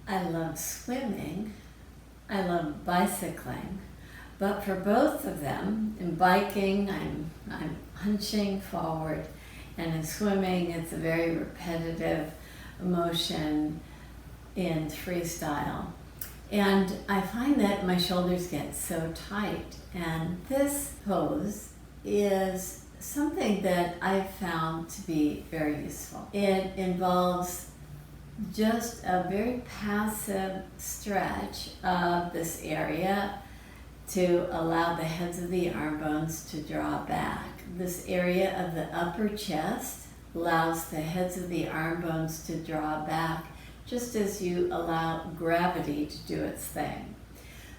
I love swimming. I love bicycling. But for both of them, in biking, I'm hunching forward, and in swimming, it's a very repetitive motion in freestyle. And I find that my shoulders get so tight. And this pose is something that I've found to be very useful. It involves just a very passive stretch of this area to allow the heads of the arm bones to draw back. This area of the upper chest allows the heads of the arm bones to draw back just as you allow gravity to do its thing.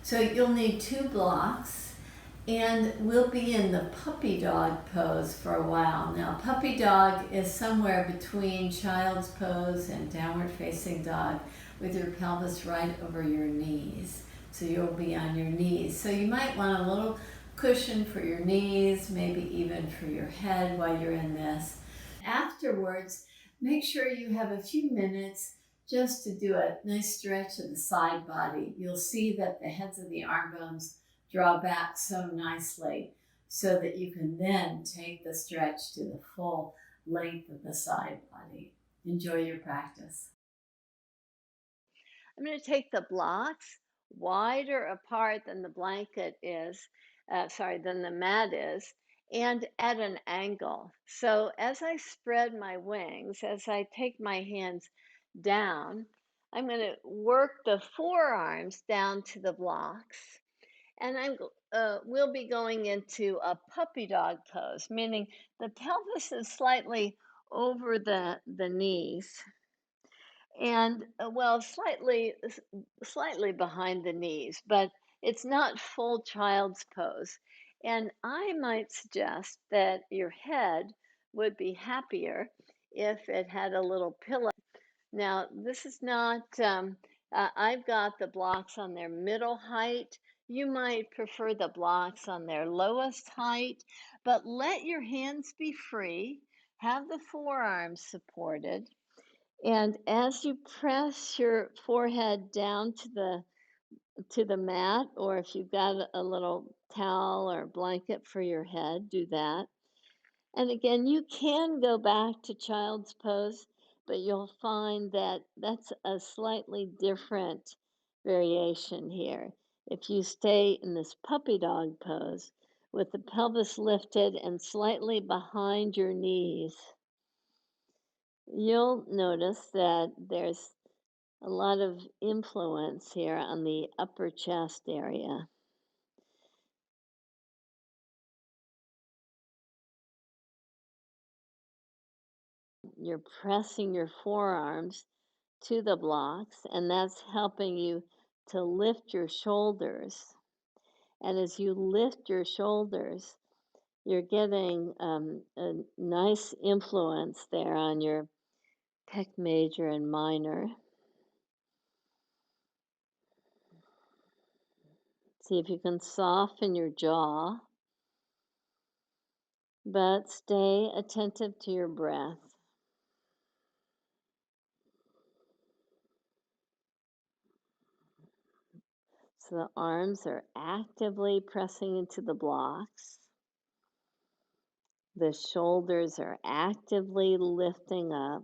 So you'll need two blocks, and we'll be in the puppy dog pose for a while. Now, puppy dog is somewhere between child's pose and downward facing dog with your pelvis right over your knees. So you'll be on your knees. So you might want a little cushion for your knees, maybe even for your head while you're in this. Afterwards, make sure you have a few minutes just to do a nice stretch of the side body. You'll see that the heads of the arm bones draw back so nicely so that you can then take the stretch to the full length of the side body. Enjoy your practice. I'm going to take the blocks wider apart than the blanket is, than the mat is, and at an angle. So as I spread my wings, as I take my hands down, I'm going to work the forearms down to the blocks. And we'll be going into a puppy dog pose, meaning the pelvis is slightly over the knees and well, slightly behind the knees, but it's not full child's pose. And I might suggest that your head would be happier if it had a little pillow. Now, this is not, I've got the blocks on their middle height. You might prefer the blocks on their lowest height, but let your hands be free. Have the forearms supported. And as you press your forehead down to the mat, or if you've got a little towel or blanket for your head, do that. And again, you can go back to child's pose, but you'll find that that's a slightly different variation here. If you stay in this puppy dog pose with the pelvis lifted and slightly behind your knees, you'll notice that there's a lot of influence here on the upper chest area. You're pressing your forearms to the blocks, and that's helping you to lift your shoulders. And as you lift your shoulders, you're getting a nice influence there on your pec major and minor. See if you can soften your jaw, but stay attentive to your breath. So the arms are actively pressing into the blocks. The shoulders are actively lifting up.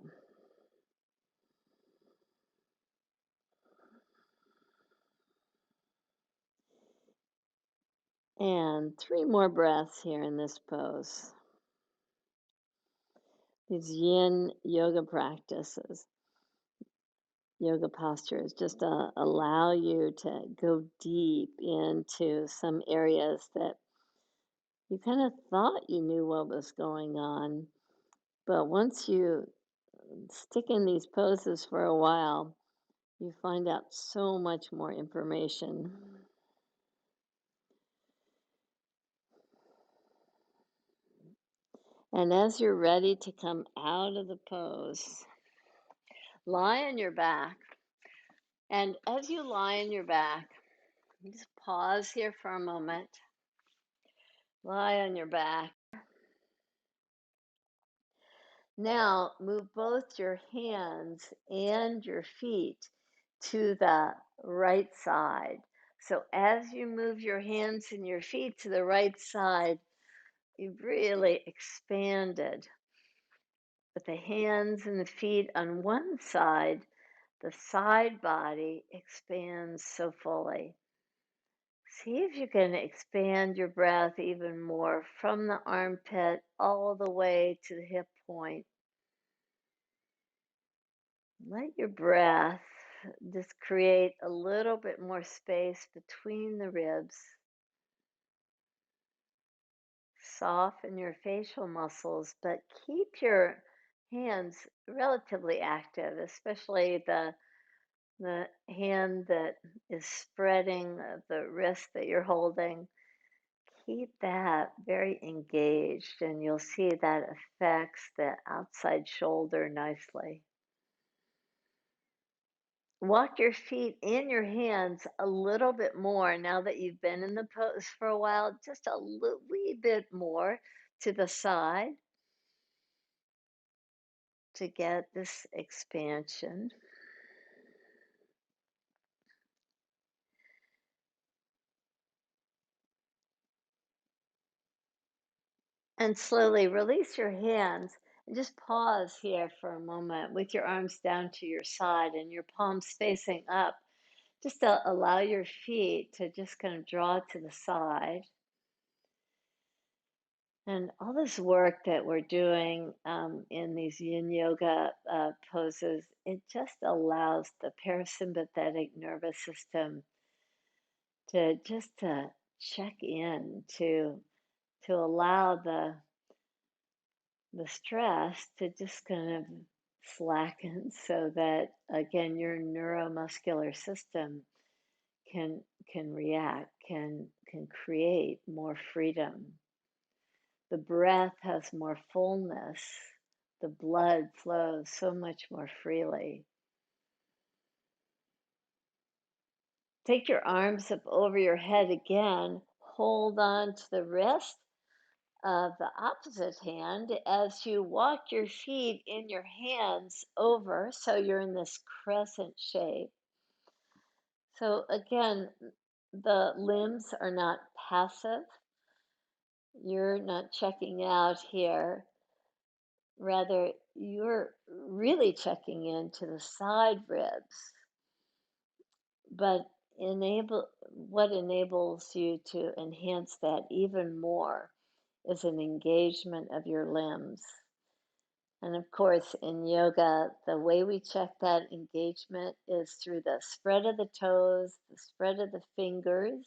And 3 more breaths here in this pose. These yin yoga practices, yoga postures, just allow you to go deep into some areas that you kind of thought you knew what was going on. But once you stick in these poses for a while, you find out so much more information. And as you're ready to come out of the pose, lie on your back. And as you lie on your back, just pause here for a moment. Lie on your back. Now move both your hands and your feet to the right side. So as you move your hands and your feet to the right side, you've really expanded. With the hands and the feet on one side, the side body expands so fully. See if you can expand your breath even more from the armpit all the way to the hip point. Let your breath just create a little bit more space between the ribs. Soften your facial muscles, but keep your hands relatively active, especially the hand that is spreading, the wrist that you're holding. Keep that very engaged, and you'll see that affects the outside shoulder nicely. Walk your feet and your hands a little bit more now that you've been in the pose for a while, just a wee bit more to the side to get this expansion. And slowly release your hands and just pause here for a moment with your arms down to your side and your palms facing up. Just to allow your feet to just kind of draw to the side. And all this work that we're doing in these yin yoga poses, it just allows the parasympathetic nervous system to just to check in, to allow the stress to just kind of slacken so that again your neuromuscular system can react, can create more freedom. The breath has more fullness. The blood flows so much more freely. Take your arms up over your head again. Hold on to the wrist of the opposite hand as you walk your feet in your hands over, so you're in this crescent shape. So again, the limbs are not passive. You're not checking out here. Rather, you're really checking into the side ribs. But what enables you to enhance that even more is an engagement of your limbs. And of course, in yoga, the way we check that engagement is through the spread of the toes, the spread of the fingers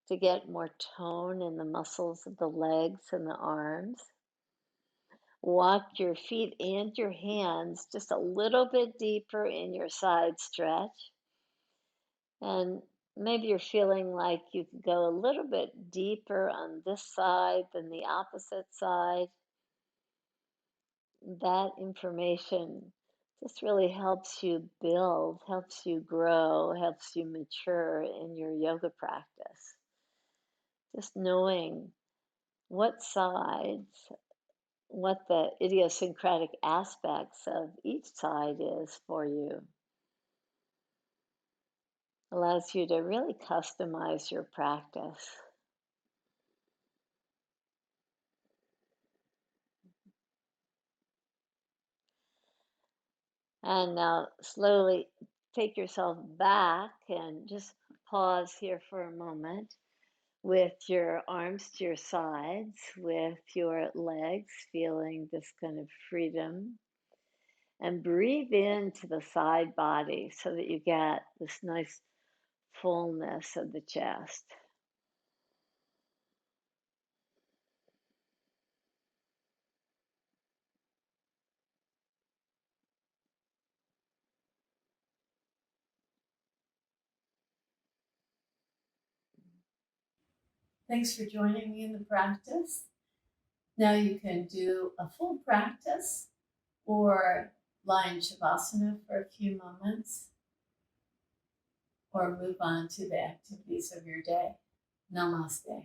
to get more tone in the muscles of the legs and the arms. Walk your feet and your hands just a little bit deeper in your side stretch. And maybe you're feeling like you could go a little bit deeper on this side than the opposite side. That information just really helps you build, helps you grow, helps you mature in your yoga practice. Just knowing what sides, what the idiosyncratic aspects of each side is for you allows you to really customize your practice. And now slowly take yourself back and just pause here for a moment with your arms to your sides, with your legs feeling this kind of freedom. And breathe into the side body so that you get this nice fullness of the chest. Thanks for joining me in the practice. Now you can do a full practice or lie in Shavasana for a few moments or move on to the activities of your day. Namaste.